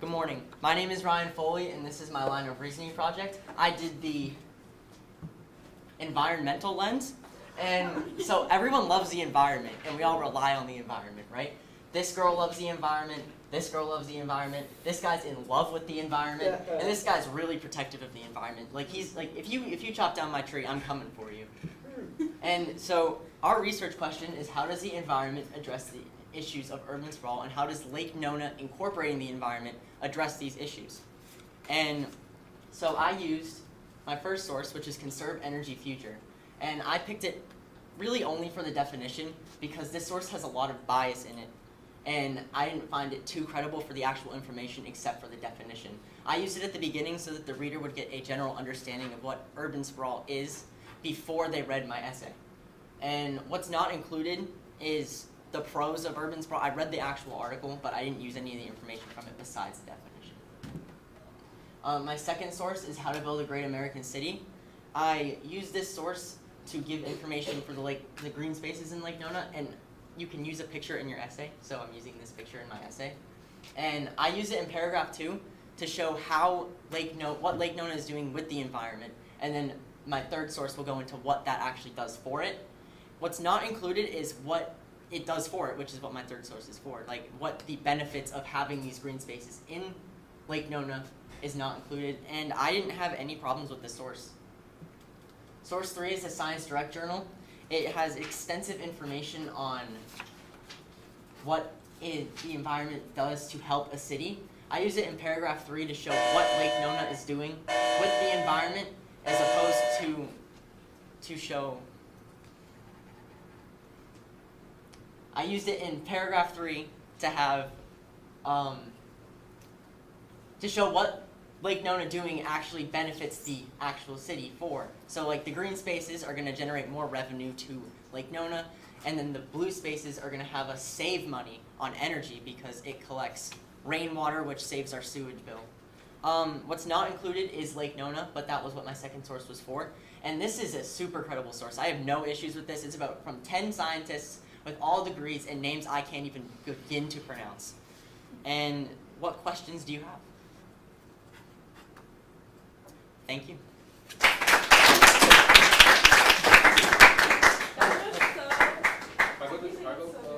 Good morning. My name is Ryan Foley, and this is my line of reasoning project. I did the environmental lens, and so everyone loves the environment, and we all rely on the environment, right? This girl loves the environment, this girl loves the environment, this guy's in love with the environment, and this guy's really protective of the environment. Like, he's like, if you chop down my tree, I'm coming for you. And so our research question is, how does the environment address the issues of urban sprawl, and how does Lake Nona incorporating the environment address these issues? And so I used my first source, which is Conserve Energy Future, and I picked it really only for the definition because this source has a lot of bias in it, and I didn't find it too credible for the actual information except for the definition. I used it at the beginning so that the reader would get a general understanding of what urban sprawl is before they read my essay. And what's not included is the pros of urban sprawl. I read the actual article, but I didn't use any of the information from it besides the definition. My second source is How to Build a Great American City. I used this source to give information for the green spaces in Lake Nona, and you can use a picture in your essay, so I'm using this picture in my essay. And I use it in paragraph 2 to show how what Lake Nona is doing with the environment, and then my third source will go into what that actually does for it. What's not included is what it does for it, which is what my third source is for. Like, what the benefits of having these green spaces in Lake Nona is not included, and I didn't have any problems with this source. Source 3 is the Science Direct Journal. It has extensive information on what the environment does to help a city. I use it in paragraph 3 to show what Lake Nona is doing with the environment, as opposed to show. I used it in paragraph 3 to have to show what Lake Nona doing actually benefits the actual city for. So, like, the green spaces are going to generate more revenue to Lake Nona, and then the blue spaces are going to have us save money on energy because it collects rainwater, which saves our sewage bill. What's not included is Lake Nona, but that was what my second source was for. And this is a super credible source. I have no issues with this. It's from 10 scientists with all degrees and names I can't even begin to pronounce. And what questions do you have? Thank you. Pagod.